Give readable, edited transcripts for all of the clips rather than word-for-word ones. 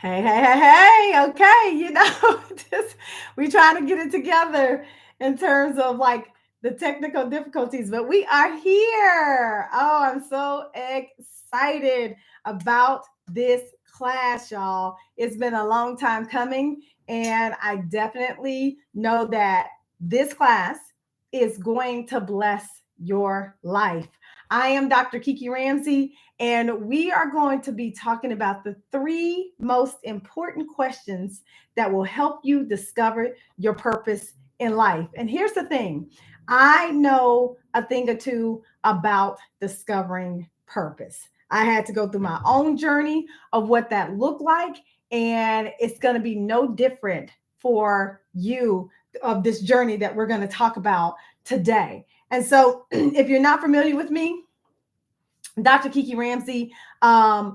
Hey, hey, hey, hey. Okay, just we trying to get it together in terms of like the technical difficulties, but we are here. Oh, I'm so excited about this class, y'all. It's been a long time coming, and I definitely know that this class is going to bless your life. I am Dr. Kiki Ramsey, and we are going to be talking about the three most important questions that will help you discover your purpose in life. And here's the thing, I know a thing or two about discovering purpose. I had to go through my own journey of what that looked like, and it's going to be no different for you of this journey that we're going to talk about today. And so, if you're not familiar with me, Dr. Kiki Ramsey. I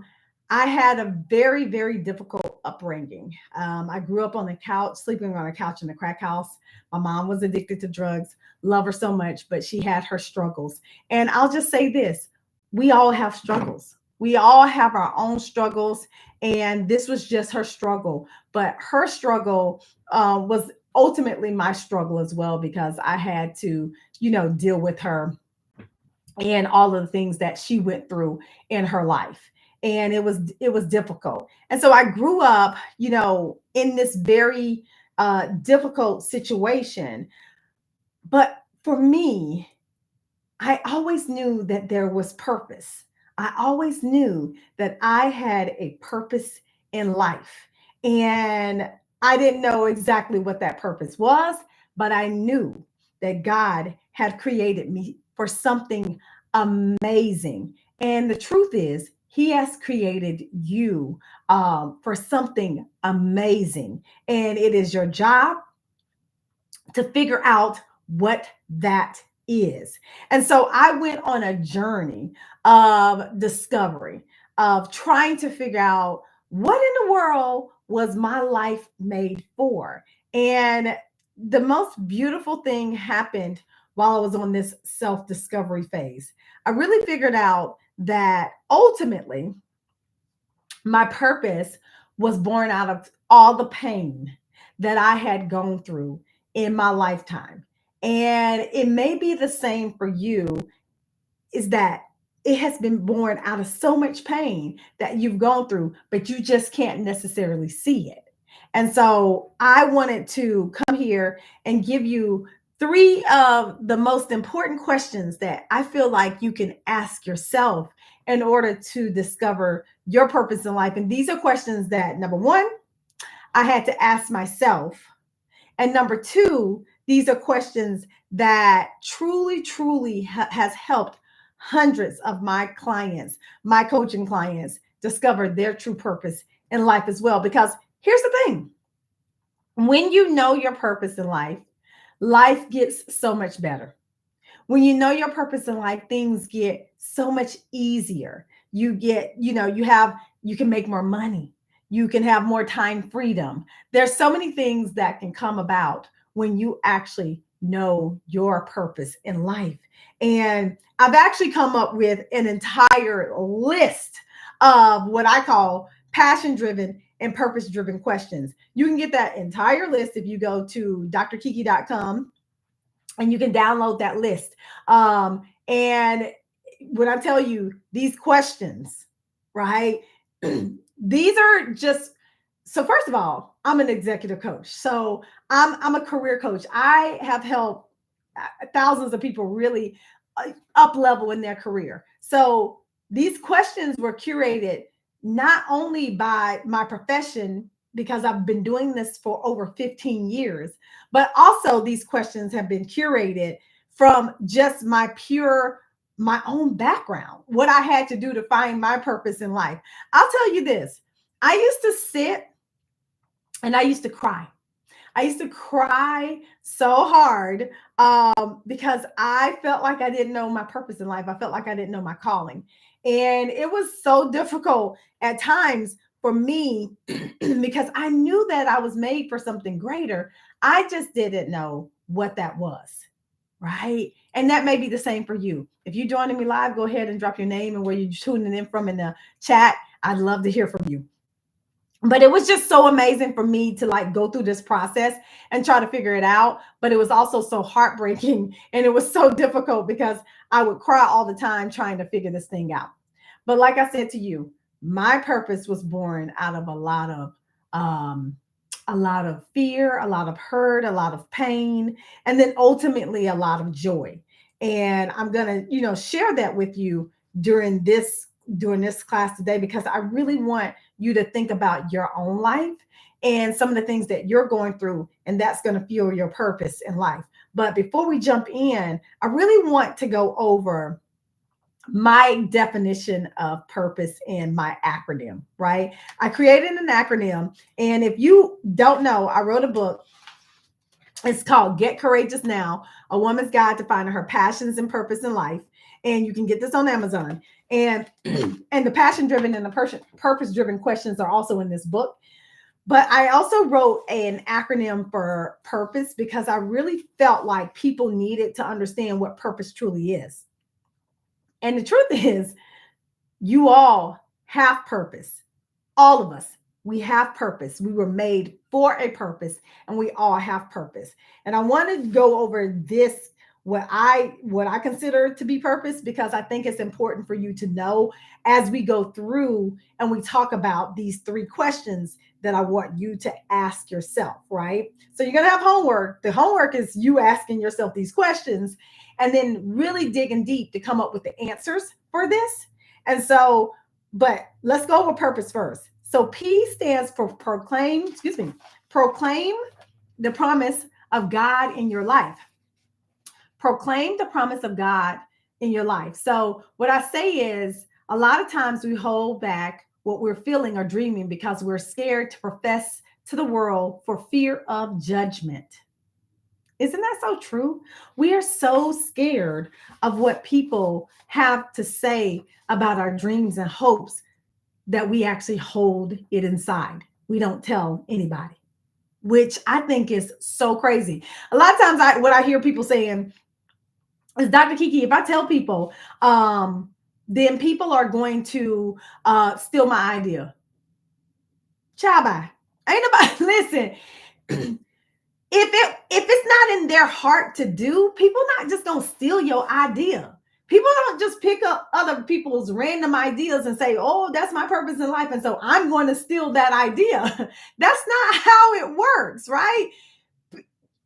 had a very, very difficult upbringing. I grew up on the couch, sleeping on a couch in the crack house. My mom was addicted to drugs, love her so much, but she had her struggles. And I'll just say this, we all have struggles. We all have our own struggles. And this was just her struggle. But her struggle was ultimately my struggle as well, because I had to, deal with her and all of the things that she went through in her life, and it was difficult. And so I grew up, in this very difficult situation. But for me, I always knew that there was purpose. I always knew that I had a purpose in life, and I didn't know exactly what that purpose was, but I knew that God had created me for something amazing. And the truth is, He has created you for something amazing. And it is your job to figure out what that is. And so I went on a journey of discovery, of trying to figure out what in the world was my life made for. And the most beautiful thing happened while I was on this self discovery phase. I really figured out that ultimately my purpose was born out of all the pain that I had gone through in my lifetime. And it may be the same for you, is that it has been born out of so much pain that you've gone through, but you just can't necessarily see it. And so I wanted to come here and give you three of the most important questions that I feel like you can ask yourself in order to discover your purpose in life. And these are questions that, number one, I had to ask myself. And number two, these are questions that truly, truly has helped hundreds of my clients, my coaching clients, discover their true purpose in life as well. Because here's the thing, when you know your purpose in life, life gets so much better. When you know your purpose in life, things get so much easier. You get, you can make more money. You can have more time freedom. There's so many things that can come about when you actually know your purpose in life. And I've actually come up with an entire list of what I call passion driven and purpose driven questions. You can get that entire list if you go to drkiki.com, and you can download that list. And when I tell you these questions, right? These are just, so first of all, I'm an executive coach. So I'm a career coach. I have helped thousands of people really up level in their career. So these questions were curated not only by my profession, because I've been doing this for over 15 years, but also these questions have been curated from just my own background, what I had to do to find my purpose in life. I'll tell you this, I used to sit and I used to cry. I used to cry so hard because I felt like I didn't know my purpose in life. I felt like I didn't know my calling. And it was so difficult at times for me because I knew that I was made for something greater. I just didn't know what that was. Right. And that may be the same for you. If you're joining me live, go ahead and drop your name and where you're tuning in from in the chat. I'd love to hear from you. But it was just so amazing for me to like go through this process and try to figure it out. But it was also so heartbreaking and it was so difficult because I would cry all the time trying to figure this thing out. But like I said to you, my purpose was born out of um a lot of fear, a lot of hurt, a lot of pain, and then ultimately a lot of joy. And I'm going to, share that with you during this class today because I really want you to think about your own life and some of the things that you're going through, and that's going to fuel your purpose in life. But before we jump in, I really want to go over my definition of purpose in my acronym, right? I created an acronym. And if you don't know, I wrote a book. It's called Get Courageous Now, A Woman's Guide to Finding Her Passions and Purpose in Life. And you can get this on Amazon. And and the passion driven and the purpose driven questions are also in this book. But I also wrote an acronym for purpose because I really felt like people needed to understand what purpose truly is. And the truth is, you all have purpose. All of us, we have purpose. We were made for a purpose and we all have purpose. And I want to go over this what I consider to be purpose because I think it's important for you to know as we go through and we talk about these three questions that I want you to ask yourself, right? So you're going to have homework. The homework is you asking yourself these questions and then really digging deep to come up with the answers for this. And so, but let's go over purpose first. So P stands for proclaim the promise of God in your life. Proclaim the promise of God in your life. So what I say is a lot of times we hold back what we're feeling or dreaming because we're scared to profess to the world for fear of judgment. Isn't that so true? We are so scared of what people have to say about our dreams and hopes that we actually hold it inside. We don't tell anybody, which I think is so crazy. A lot of times what I hear people saying is, Dr. Kiki, if I tell people, then people are going to steal my idea. Chaba. Ain't nobody listen. If it's not in their heart to do, people not just gonna steal your idea. People don't just pick up other people's random ideas and say, oh, that's my purpose in life. And so I'm going to steal that idea. That's not how it works, right?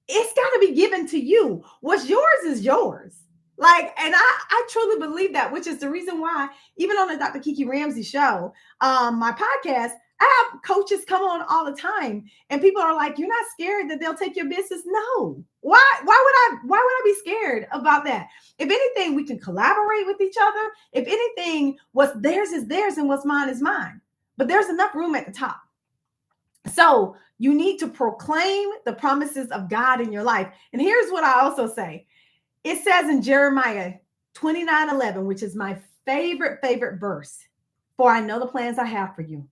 It's got to be given to you. What's yours is yours. Like, and I truly believe that, which is the reason why, even on the Dr. Kiki Ramsey show, my podcast, I have coaches come on all the time, and people are like, "You're not scared that they'll take your business?" No. Why would I be scared about that? If anything, we can collaborate with each other. If anything, what's theirs is theirs, and what's mine is mine. But there's enough room at the top. So you need to proclaim the promises of God in your life. And here's what I also say. It says in Jeremiah 29:11, which is my favorite verse, for I know the plans I have for you,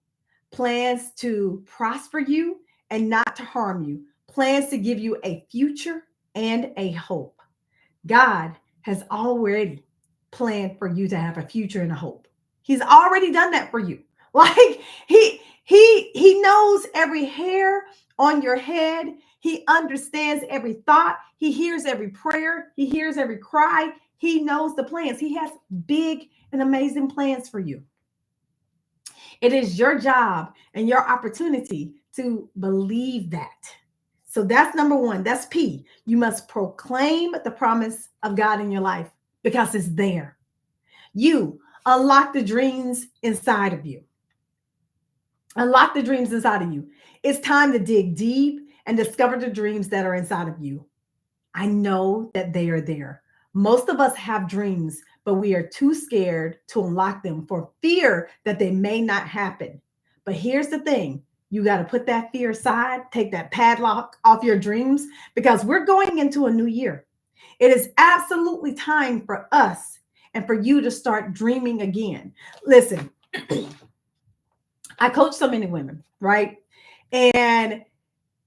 plans to prosper you and not to harm you, plans to give you a future and a hope. God has already planned for you to have a future and a hope. He's already done that for you. Like he knows every hair on your head. He understands every thought. He hears every prayer. He hears every cry. He knows the plans. He has big and amazing plans for you. It is your job and your opportunity to believe that. So that's number one. That's P. You must proclaim the promise of God in your life because it's there. You unlock the dreams inside of you. Unlock the dreams inside of you. It's time to dig deep and discover the dreams that are inside of you. I know that they are there. Most of us have dreams, but we are too scared to unlock them for fear that they may not happen. But here's the thing. You got to put that fear aside, take that padlock off your dreams because we're going into a new year. It is absolutely time for us and for you to start dreaming again. Listen, I coach so many women, right? And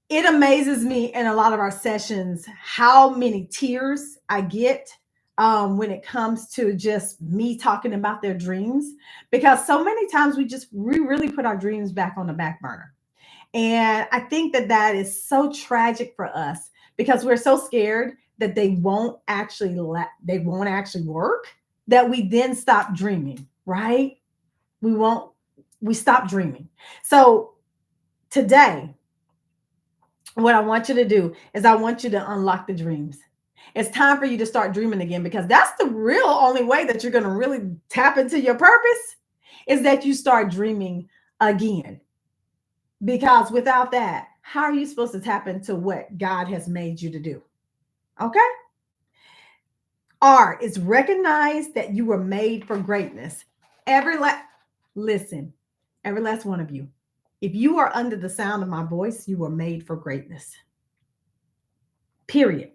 it amazes me in a lot of our sessions how many tears I get when it comes to just me talking about their dreams, because so many times we really put our dreams back on the back burner. And I think that that is so tragic for us because we're so scared that they won't actually work, that we then stop dreaming, right? We won't we stop dreaming. So today, what I want you to do is I want you to unlock the dreams. It's time for you to start dreaming again, because that's the real only way that you're going to really tap into your purpose, is that you start dreaming again. Because without that, how are you supposed to tap into what God has made you to do? Okay? R is recognize that you were made for greatness. Every last Listen, every last one of you. If you are under the sound of my voice, you were made for greatness. Period.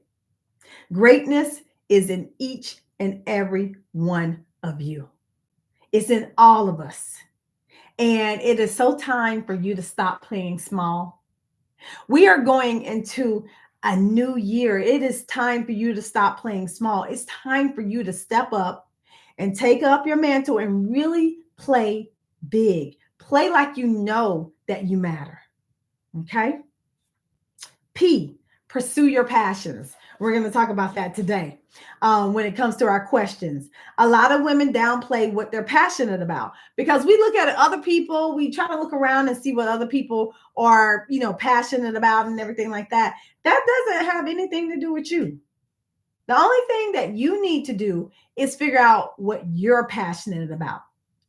Greatness is in each and every one of you. It's in all of us. And it is so time for you to stop playing small. We are going into a new year. It is time for you to stop playing small. It's time for you to step up and take up your mantle and really play big. Play like you know that you matter. Okay? P, pursue your passions. We're going to talk about that today when it comes to our questions. A lot of women downplay what they're passionate about because we look at other people, we try to look around and see what other people are, passionate about and everything like that. That doesn't have anything to do with you. The only thing that you need to do is figure out what you're passionate about.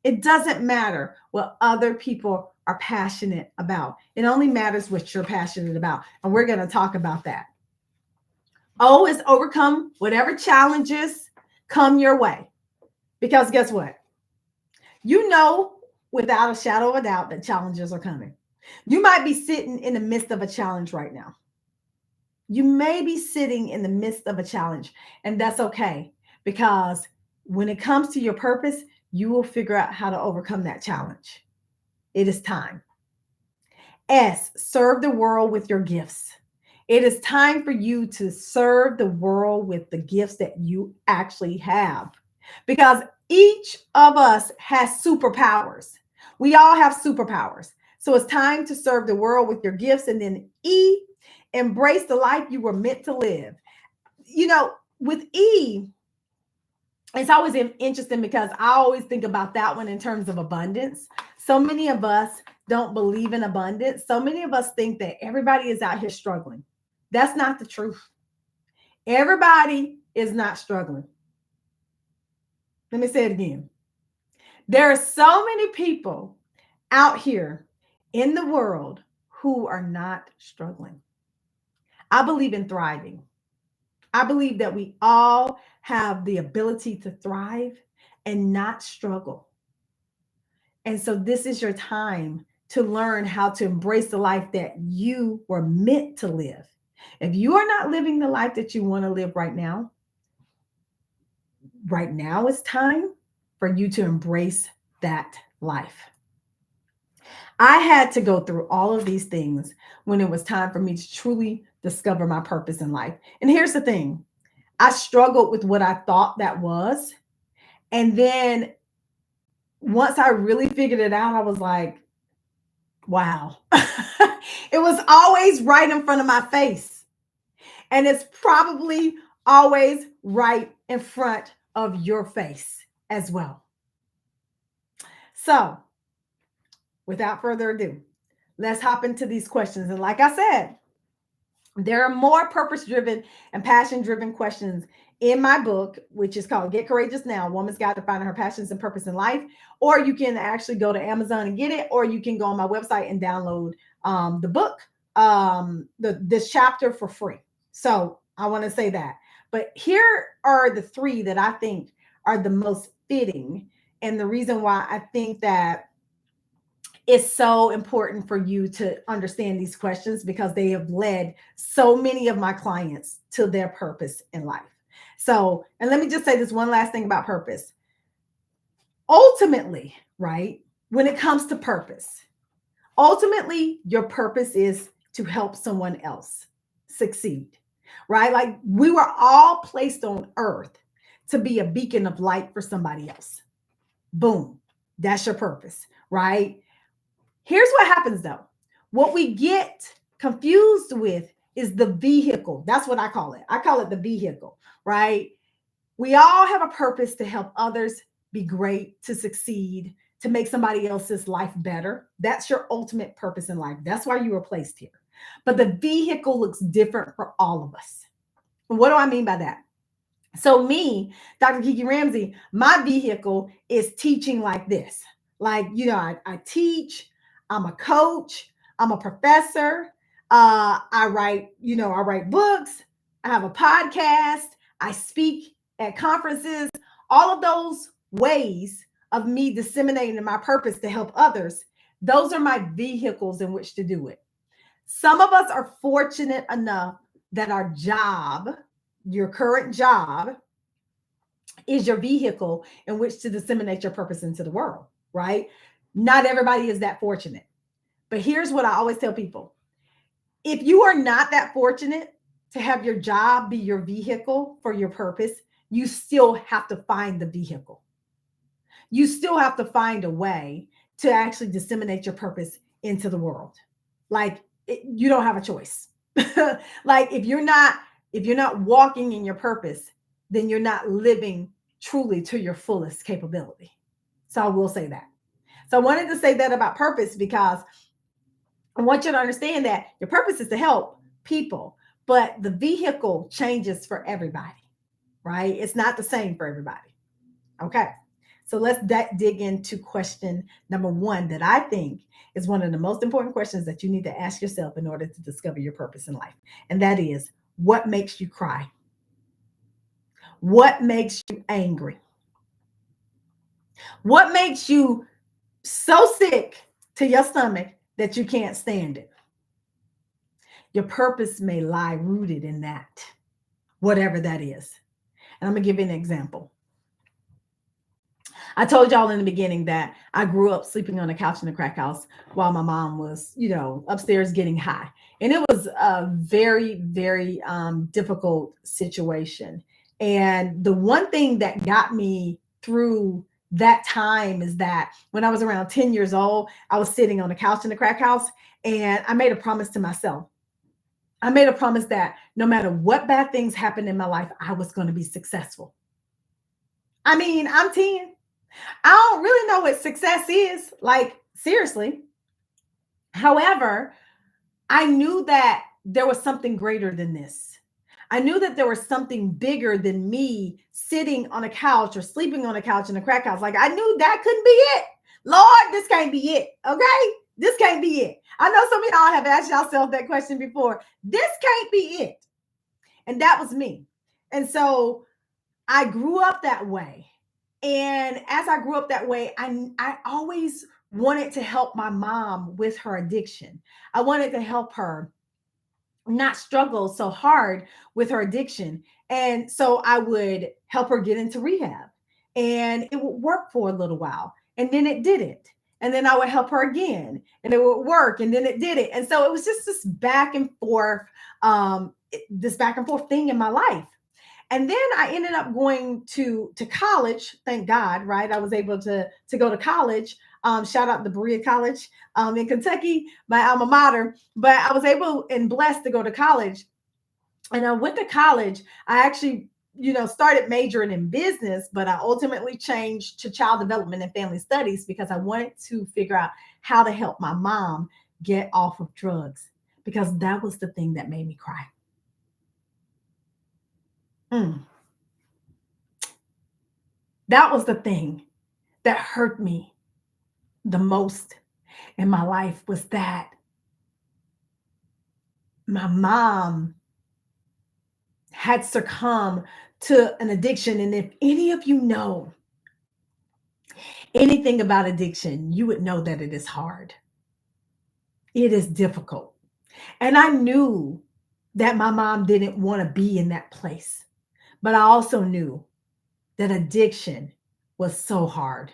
It doesn't matter what other people are passionate about. It only matters what you're passionate about. And we're going to talk about that. O is overcome whatever challenges come your way. Because guess what? You know without a shadow of a doubt that challenges are coming. You might be sitting in the midst of a challenge right now. You may be sitting in the midst of a challenge, and that's okay, because when it comes to your purpose, you will figure out how to overcome that challenge. It is time. S, serve the world with your gifts. It is time for you to serve the world with the gifts that you actually have, because each of us has superpowers. We all have superpowers. So it's time to serve the world with your gifts. And then E, embrace the life you were meant to live. With E, it's always interesting because I always think about that one in terms of abundance. So many of us don't believe in abundance. So many of us think that everybody is out here struggling. That's not the truth. Everybody is not struggling. Let me say it again. There are so many people out here in the world who are not struggling. I believe in thriving. I believe that we all have the ability to thrive and not struggle. And so this is your time to learn how to embrace the life that you were meant to live. If you are not living the life that you want to live right now is time for you to embrace that life. I had to go through all of these things when it was time for me to truly discover my purpose in life. And here's the thing. I struggled with what I thought that was. And then once I really figured it out, I was like, wow. It was always right in front of my face. And it's probably always right in front of your face as well. So, without further ado, let's hop into these questions. And like I said, there are more purpose-driven and passion-driven questions in my book, which is called Get Courageous Now, Woman's Guide to Finding Her Passions and Purpose in Life. Or you can actually go to Amazon and get it, or you can go on my website and download the book, this chapter for free. So I want to say that. But here are the three that I think are the most fitting, and the reason why I think that it's so important for you to understand these questions, because they have led so many of my clients to their purpose in life. So, and let me just say this one last thing about purpose. Ultimately, right, when it comes to purpose, ultimately, your purpose is to help someone else succeed, right? Like, we were all placed on earth to be a beacon of light for somebody else. Boom. That's your purpose, right? Here's what happens though. What we get confused with is the vehicle. That's what I call it. I call it the vehicle, right? We all have a purpose to help others be great, to succeed, to make somebody else's life better. That's your ultimate purpose in life. That's why you were placed here. But the vehicle looks different for all of us. And what do I mean by that? So, me, Dr. Kiki Ramsey, my vehicle is teaching like this. Like, I teach, I'm a coach, I'm a professor, I write books, I have a podcast, I speak at conferences, all of those ways of me disseminating my purpose to help others. Those are my vehicles in which to do it. Some of us are fortunate enough that our job, your current job, is your vehicle in which to disseminate your purpose into the world, right? Not everybody is that fortunate. But here's what I always tell people. If you are not that fortunate to have your job be your vehicle for your purpose, you still have to find the vehicle. You still have to find a way to actually disseminate your purpose into the world. Like you don't have a choice. Like if you're not walking in your purpose, then you're not living truly to your fullest capability. So I will say that. So I wanted to say that about purpose because I want you to understand that your purpose is to help people, but the vehicle changes for everybody, right? It's not the same for everybody. Okay. So let's dig into question number 1 that I think is one of the most important questions that you need to ask yourself in order to discover your purpose in life. And that is, what makes you cry? What makes you angry? What makes you so sick to your stomach that you can't stand it? Your purpose may lie rooted in that, whatever that is. And I'm going to give you an example. I told y'all in the beginning that I grew up sleeping on a couch in the crack house while my mom was, upstairs getting high. And it was a very, very difficult situation. And the one thing that got me through that time is that when I was around 10 years old, I was sitting on a couch in the crack house and I made a promise to myself. I made a promise that no matter what bad things happened in my life, I was going to be successful. I mean, I'm 10. I don't really know what success is, like, seriously. However, I knew that there was something greater than this. I knew that there was something bigger than me sitting on a couch or sleeping on a couch in a crack house. Like, I knew that couldn't be it. Lord, this can't be it. Okay? This can't be it. I know some of y'all have asked yourself that question before. This can't be it. And that was me. And so I grew up that way. And as I grew up that way, I always wanted to help my mom with her addiction. I wanted to help her not struggle so hard with her addiction. And so I would help her get into rehab. And it would work for a little while. And then it didn't. And then I would help her again. And it would work. And then it did it. And so it was just this back and forth, thing in my life. And then I ended up going to college. Thank God, right? I was able to go to college. Shout out to Berea College in Kentucky, my alma mater. But I was able and blessed to go to college. And I went to college. I actually, started majoring in business, but I ultimately changed to child development and family studies because I wanted to figure out how to help my mom get off of drugs, because that was the thing that made me cry. That was the thing that hurt me the most in my life, was that my mom had succumbed to an addiction. And if any of you know anything about addiction, you would know that it is hard. It is difficult. And I knew that my mom didn't want to be in that place. But I also knew that addiction was so hard.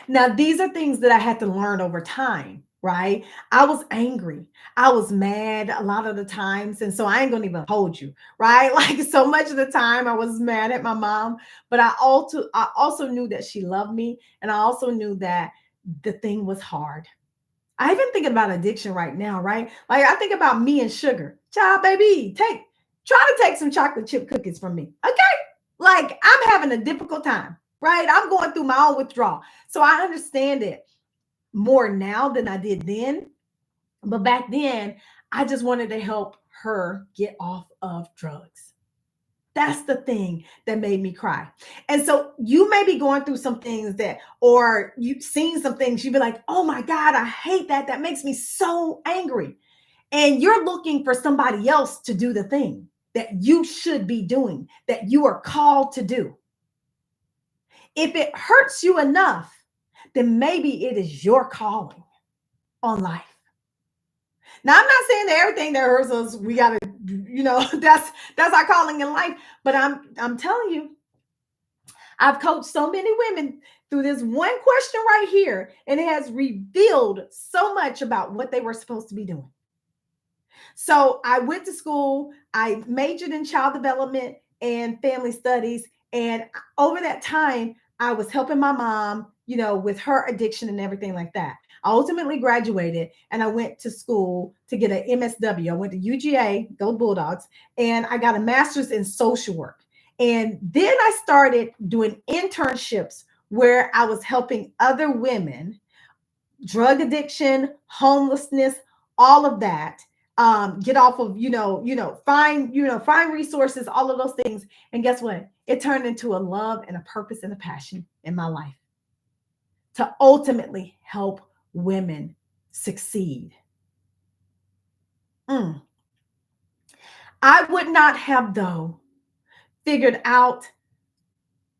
Now, these are things that I had to learn over time, right? I was angry. I was mad a lot of the times. And so I ain't gonna even hold you, right? Like so much of the time I was mad at my mom, but I also knew that she loved me. And I also knew that the thing was hard. I even thinking about addiction right now, right? Like I think about me and sugar. Child, baby, try to take some chocolate chip cookies from me. Okay. Like I'm having a difficult time, right? I'm going through my own withdrawal. So I understand it more now than I did then. But back then, I just wanted to help her get off of drugs. That's the thing that made me cry. And so you may be going through some things that, or you've seen some things, you'd be like, oh my God, I hate that. That makes me so angry. And you're looking for somebody else to do the thing that you should be doing, that you are called to do. If it hurts you enough, then maybe it is your calling on life. Now, I'm not saying that everything that hurts us, we gotta, that's our calling in life. But I'm telling you, I've coached so many women through this one question right here, and it has revealed so much about what they were supposed to be doing. So I went to school, I majored in child development and family studies. And over that time, I was helping my mom, with her addiction and everything like that. I ultimately graduated and I went to school to get an MSW. I went to UGA, go Bulldogs, and I got a master's in social work. And then I started doing internships where I was helping other women, drug addiction, homelessness, all of that, get off of, find resources, all of those things. And guess what? It turned into a love and a purpose and a passion in my life to ultimately help women succeed. Mm. I would not have, though, figured out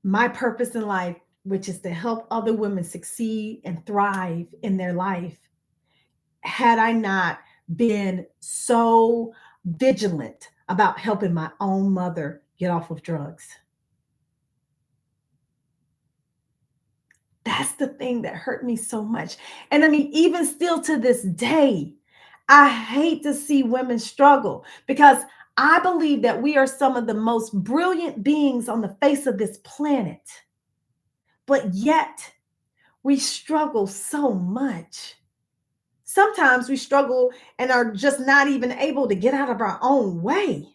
my purpose in life, which is to help other women succeed and thrive in their life, had I not been so vigilant about helping my own mother get off of drugs. That's the thing that hurt me so much. And I mean, even still to this day, I hate to see women struggle because I believe that we are some of the most brilliant beings on the face of this planet. But yet, we struggle so much. Sometimes we struggle and are just not even able to get out of our own way.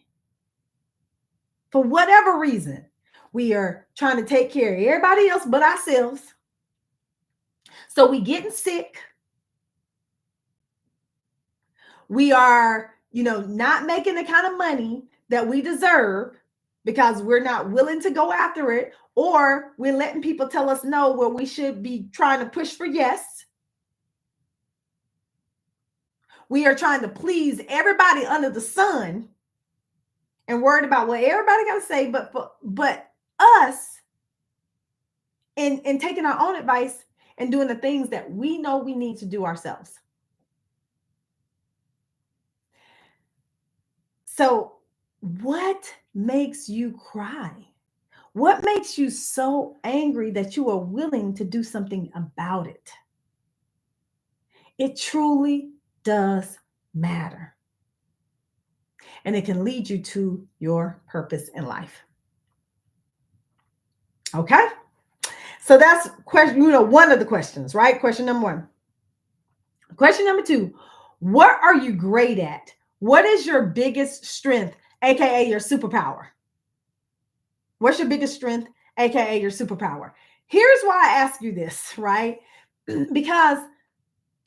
For whatever reason, we are trying to take care of everybody else but ourselves. So we getting sick. We are, not making the kind of money that we deserve because we're not willing to go after it, or we're letting people tell us no where we should be trying to push for yes. We are trying to please everybody under the sun and worried about what everybody got to say, but us, and taking our own advice and doing the things that we know we need to do ourselves. So, what makes you cry? What makes you so angry that you are willing to do something about it? It truly does matter. And it can lead you to your purpose in life. Okay? So that's question, one of the questions, right? Question number one. Question number two, what are you great at? What is your biggest strength, aka your superpower? What's your biggest strength, aka your superpower? Here's why I ask you this, right? Because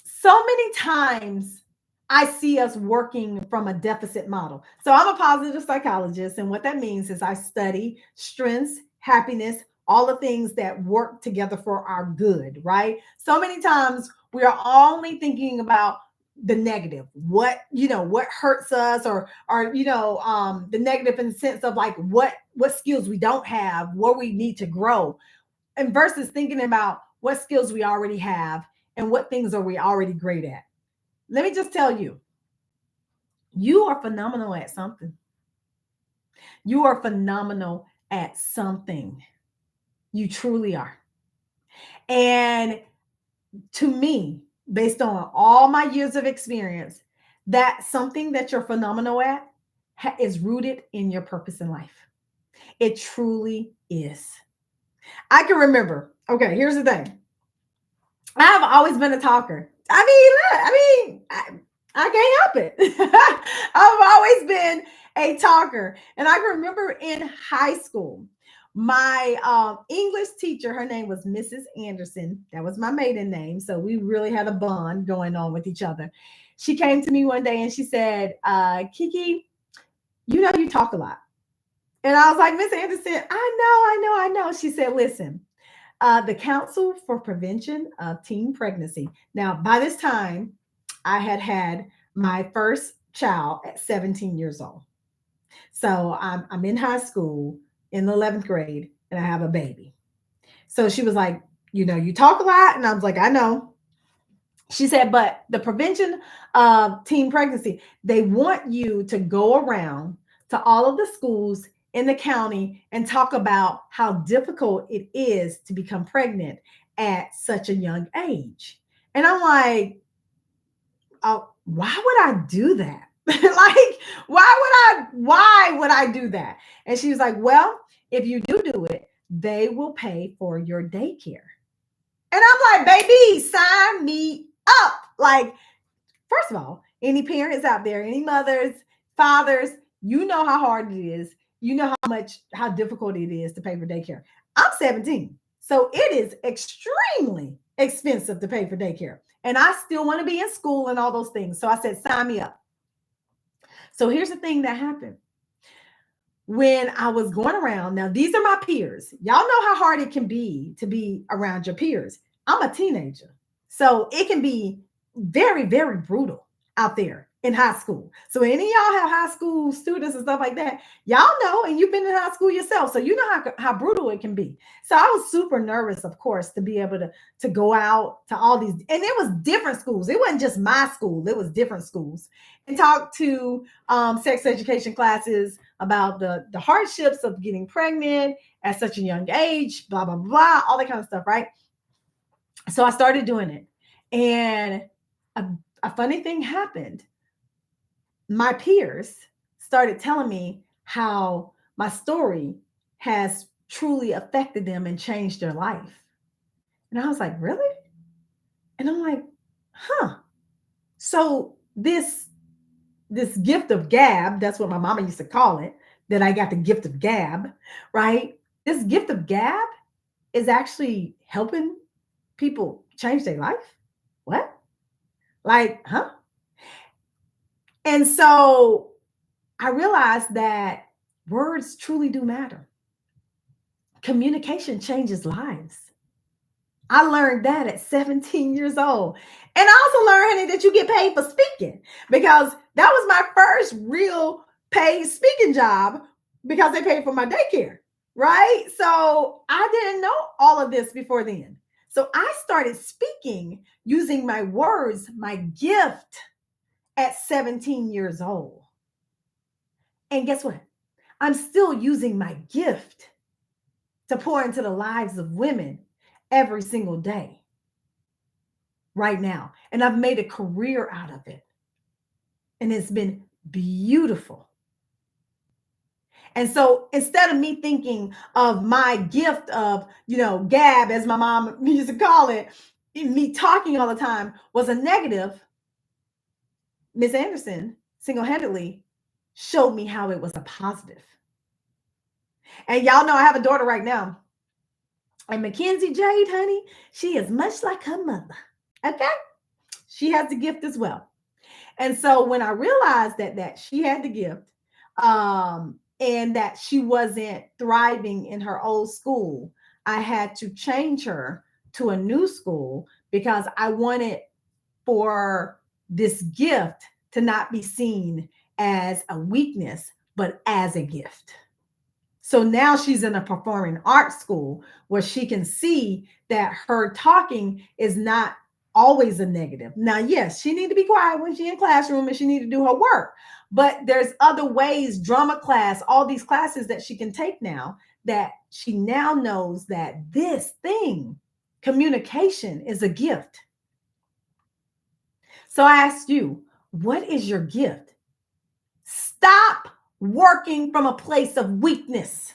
so many times I see us working from a deficit model. So I'm a positive psychologist, and what that means is I study strengths, happiness, all the things that work together for our good, right? So many times we are only thinking about the negative, what hurts us, or the negative in the sense of like what skills we don't have, where we need to grow, and versus thinking about what skills we already have and what things are we already great at. Let me just tell you, you are phenomenal at something. You are phenomenal at something. You truly are. And to me, based on all my years of experience, that something that you're phenomenal at is rooted in your purpose in life. It truly is. I can remember. Okay, here's the thing. I have always been a talker. I can't help it. I've always been a talker. And I can remember in high school, my English teacher, her name was Mrs. Anderson. That was my maiden name. So we really had a bond going on with each other. She came to me one day and she said, Kiki, you know, you talk a lot. And I was like, Miss Anderson, I know. She said, listen, the Council for Prevention of Teen Pregnancy. Now, by this time, I had had my first child at 17 years old. So I'm in high school in the 11th grade and I have a baby. So she was like, you know, you talk a lot. And I was like, I know. She said, but the prevention of teen pregnancy, they want you to go around to all of the schools in the county and talk about how difficult it is to become pregnant at such a young age. And I'm like, oh, why would I do that? Like, why would I do that? And she was like, well, if you do it, they will pay for your daycare. And I'm like, baby, sign me up. Like, first of all, any parents out there, any mothers, fathers, you know how hard it is. You know how difficult it is to pay for daycare. I'm 17. So it is extremely expensive to pay for daycare. And I still want to be in school and all those things. So I said, sign me up. So here's the thing that happened. When I was going around, now these are my peers. Y'all know how hard it can be to be around your peers. I'm a teenager. So it can be very, very brutal out there in high school. So any of y'all have high school students and stuff like that, y'all know, and you've been in high school yourself. So you know how brutal it can be. So I was super nervous, of course, to be able to go out to all these, and it was different schools. It wasn't just my school, it was different schools, and talk to sex education classes about the hardships of getting pregnant at such a young age, blah, blah, blah, all that kind of stuff, right? So I started doing it. And a funny thing happened. My peers started telling me how my story has truly affected them and changed their life. And I was like, really? And I'm like, huh. So this gift of gab, that's what my mama used to call it, that I got the gift of gab, right? This gift of gab is actually helping people change their life. What? Like, huh? And so I realized that words truly do matter. Communication changes lives. I learned that at 17 years old. And I also learned, honey, that you get paid for speaking because that was my first real paid speaking job because they paid for my daycare, right? So I didn't know all of this before then. So I started speaking using my words, my gift at 17 years old. And guess what? I'm still using my gift to pour into the lives of women every single day right now. And I've made a career out of it. And it's been beautiful. And so instead of me thinking of my gift of, gab, as my mom used to call it, me talking all the time was a negative, Miss Anderson single-handedly showed me how it was a positive. And y'all know I have a daughter right now. And Mackenzie Jade, honey, she is much like her mother. Okay? She has the gift as well. And so when I realized that she had the gift, and that she wasn't thriving in her old school, I had to change her to a new school because I wanted for this gift to not be seen as a weakness, but as a gift. So now she's in a performing arts school where she can see that her talking is not always a negative. Now, yes, she need to be quiet when she's in classroom and she need to do her work. But there's other ways, drama class, all these classes that she can take now that she now knows that this thing, communication, is a gift. So I asked you, what is your gift? Stop working from a place of weakness.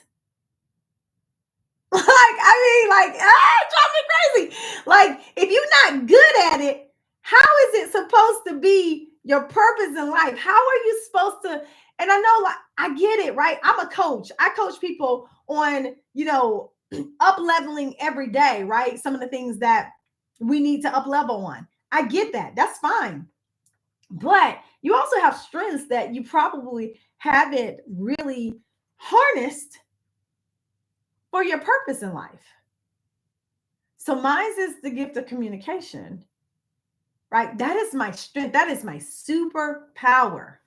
It drives me crazy. Like, if you're not good at it, how is it supposed to be your purpose in life? How are you supposed to? And I know, like, I get it, right? I'm a coach. I coach people on, up leveling every day, right? Some of the things that we need to up level on. I get that. That's fine. But you also have strengths that you probably haven't really harnessed for your purpose in life. So mine is the gift of communication, right? That is my strength. That is my superpower.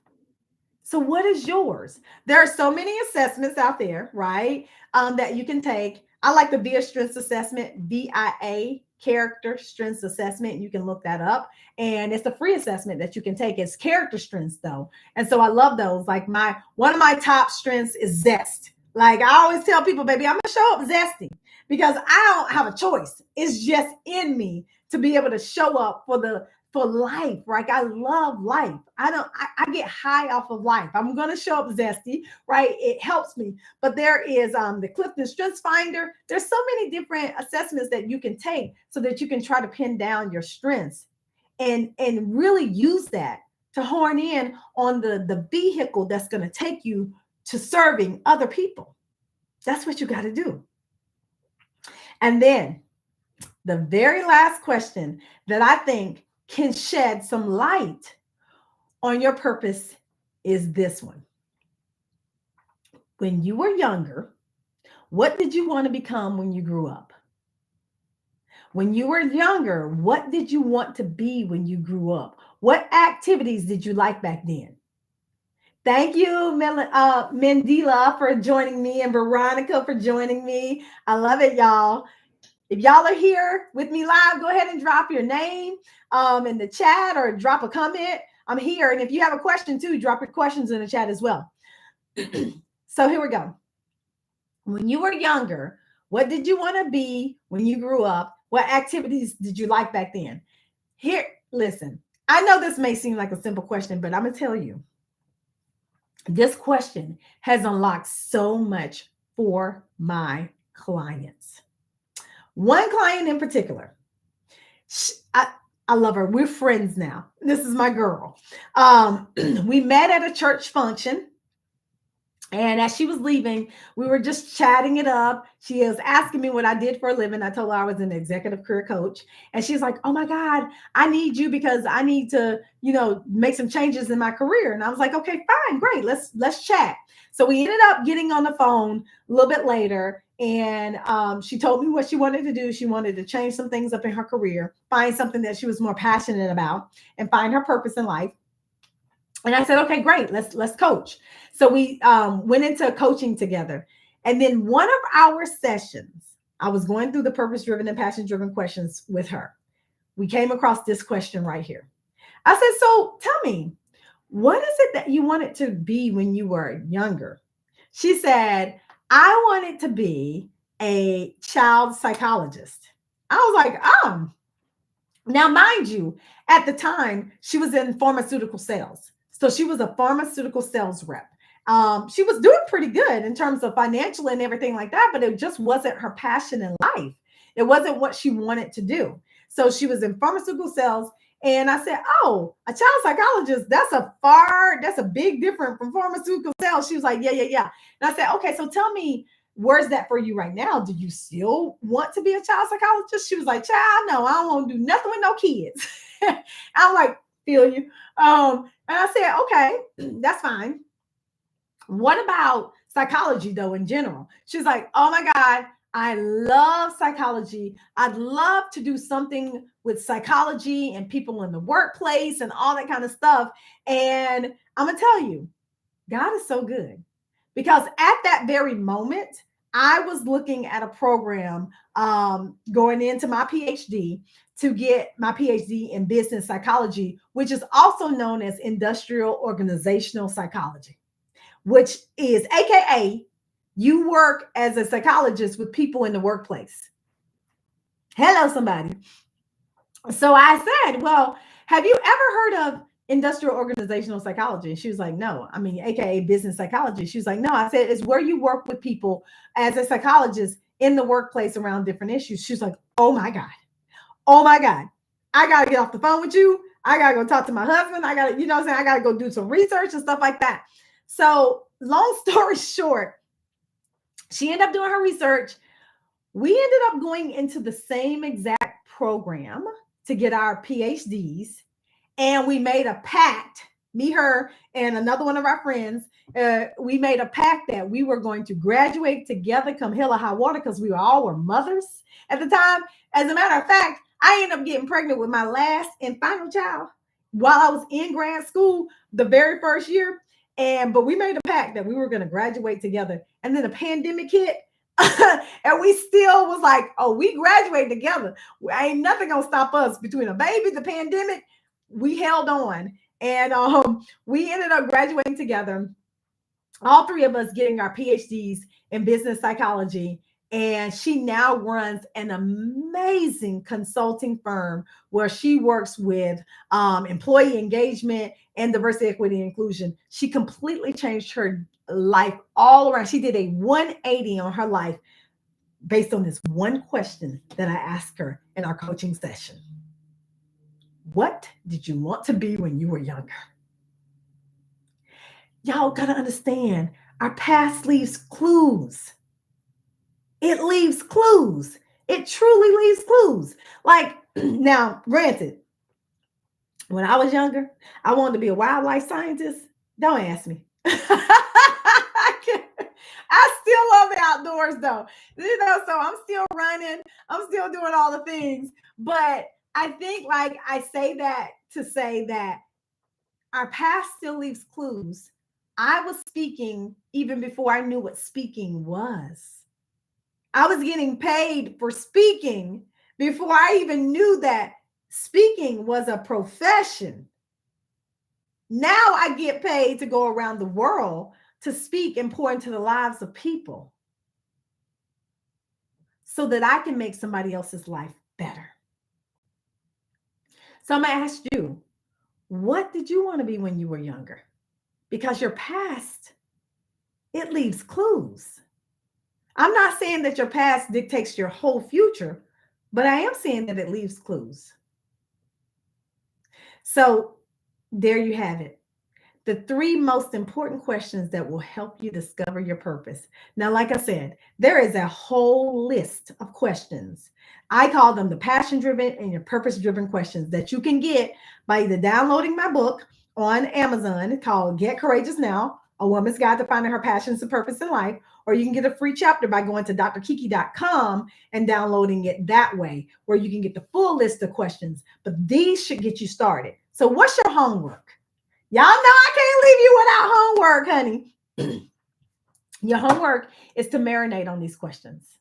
So what is yours? There are so many assessments out there, right? That you can take. I like the VIA Strengths Assessment, VIA Character Strengths Assessment. You can look that up, and it's a free assessment that you can take. It's character strengths though, and so I love those. Like my one of my top strengths is zest. Like I always tell people, baby, I'm gonna show up zesty because I don't have a choice. It's just in me to be able to show up for life. Like I love life. I get high off of life. I'm gonna show up zesty, right? It helps me. But there is the Clifton Strengths Finder. There's so many different assessments that you can take so that you can try to pin down your strengths and really use that to hone in on the vehicle that's gonna take you to serving other people. That's what you got to do. And then the very last question that I think can shed some light on your purpose is this one. When you were younger, what did you want to become when you grew up? When you were younger, what did you want to be when you grew up? What activities did you like back then? Thank you, Mendila, for joining me, and Veronica for joining me. I love it, y'all. If y'all are here with me live, go ahead and drop your name in the chat or drop a comment. I'm here. And if you have a question too, drop your questions in the chat as well. So here we go. When you were younger, what did you want to be when you grew up? What activities did you like back then? Here, listen, I know this may seem like a simple question, but I'm going to tell you, this question has unlocked so much for my clients. One client in particular, I love her. We're friends now. This is my girl. We met at a church function. And as she was leaving, we were just chatting it up. She was asking me what I did for a living. I told her I was an executive career coach. And she's like, oh my God, I need you because I need to, make some changes in my career. And I was like, okay, fine, great. Let's chat. So we ended up getting on the phone a little bit later. And she told me what she wanted to do. She wanted to change some things up in her career, find something that she was more passionate about, and find her purpose in life. And I said, okay, great. Let's coach. So we went into coaching together. And then one of our sessions, I was going through the purpose-driven and passion-driven questions with her. We came across this question right here. I said, so tell me, what is it that you wanted to be when you were younger? She said, I wanted to be a child psychologist. I was like, oh. Now, mind you, at the time, she was in pharmaceutical sales. So she was a pharmaceutical sales rep. She was doing pretty good in terms of financial and everything like that, but it just wasn't her passion in life. It wasn't what she wanted to do. So she was in pharmaceutical sales. And I said, oh, a child psychologist, that's a big difference from pharmaceutical sales. She was like, yeah. And I said, okay, so tell me, where's that for you right now? Do you still want to be a child psychologist? She was like, child, no, I don't want to do nothing with no kids. I'm like, feel you. And I said, okay, that's fine. What about psychology though in general? She's like, oh my God, I love psychology. I'd love to do something with psychology and people in the workplace and all that kind of stuff. And I'm going to tell you, God is so good because at that very moment, I was looking at a program going into my PhD to get my PhD in business psychology, which is also known as industrial organizational psychology, which is AKA you work as a psychologist with people in the workplace. Hello, somebody. So I said, well, Have you ever heard of industrial organizational psychology? And she was like, no. I mean, AKA business psychology. She was like, no. I said, it's where you work with people as a psychologist in the workplace around different issues. She was like, oh my God. Oh my God. I got to get off the phone with you. I got to go talk to my husband. I got to, you know what I'm saying? I got to go do some research and stuff like that. So, long story short, she ended up doing her research. We ended up going into the same exact program to get our PhDs, and we made a pact. Me, her, and another one of our friends. We made a pact that we were going to graduate together, come hell or high water, because we all were mothers at the time. As a matter of fact, I ended up getting pregnant with my last and final child while I was in grad school the very first year. But we made a pact that we were going to graduate together. And then the pandemic hit. And we still was like, oh, we graduated together. Ain't nothing gonna stop us between a baby, the pandemic. We held on, and we ended up graduating together. All three of us getting our PhDs in business psychology. And she now runs an amazing consulting firm where she works with employee engagement and diversity, equity, and inclusion. She completely changed her life all around. She did a 180 on her life based on this one question that I asked her in our coaching session. What did you want to be when you were younger? Y'all gotta understand, our past leaves clues. It leaves clues. It truly leaves clues. Like, now, granted, when I was younger, I wanted to be a wildlife scientist. Don't ask me. I still love the outdoors though. You know, so I'm still running, I'm still doing all the things. But I think, like, I say that to say that our past still leaves clues. I was speaking even before I knew what speaking was. I was getting paid for speaking before I even knew that speaking was a profession. Now I get paid to go around the world to speak and pour into the lives of people so that I can make somebody else's life better. So I'm going to ask you, what did you want to be when you were younger? Because your past, it leaves clues. I'm not saying that your past dictates your whole future, but I am saying that it leaves clues. So there you have it. The three most important questions that will help you discover your purpose. Now, like I said, there is a whole list of questions. I call them the passion driven and your purpose driven questions that you can get by either downloading my book on Amazon called Get Courageous Now, A Woman's Guide to Finding Her Passions and Purpose in Life, or you can get a free chapter by going to drkiki.com and downloading it that way, where you can get the full list of questions. But these should get you started. So what's your homework? Y'all know I can't leave you without homework, honey. Your homework is to marinate on these questions,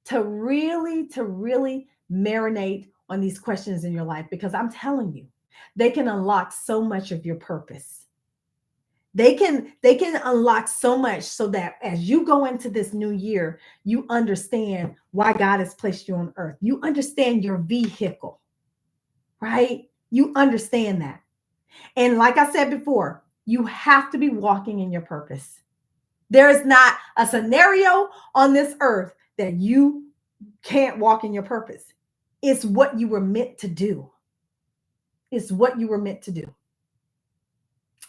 to really marinate on these questions in your life, because I'm telling you, they can unlock so much of your purpose. They can unlock so much so that as you go into this new year, you understand why God has placed you on earth. You understand your vehicle, right? You understand that. And like I said before, you have to be walking in your purpose. There is not a scenario on this earth that you can't walk in your purpose. It's what you were meant to do. It's what you were meant to do.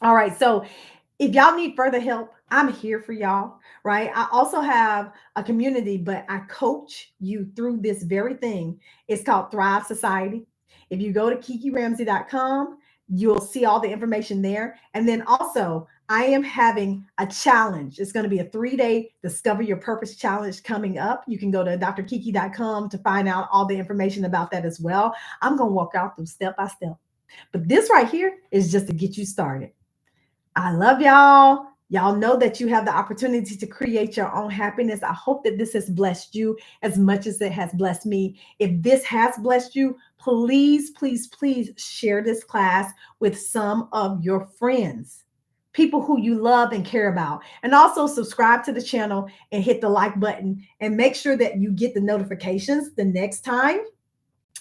All right. So if y'all need further help, I'm here for y'all, right? I also have a community, but I coach you through this very thing. It's called Thrive Society. If you go to kikiramsey.com, you'll see all the information there. And then also, I am having a challenge. It's going to be a 3-day Discover Your Purpose challenge coming up. You can go to drkiki.com to find out all the information about that as well. I'm going to walk out through step by step. But this right here is just to get you started. I love y'all. Y'all know that you have the opportunity to create your own happiness. I hope that this has blessed you as much as it has blessed me. If this has blessed you, please share this class with some of your friends, people who you love and care about. And also subscribe to the channel and hit the like button and make sure that you get the notifications the next time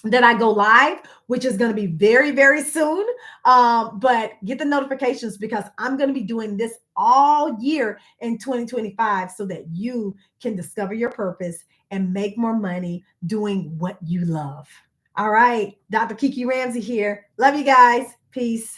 that I go live, which is going to be very, very soon. But get the notifications because I'm going to be doing this all year in 2025 so that you can discover your purpose and make more money doing what you love. All right. Dr. Kiki Ramsey here. Love you guys. Peace.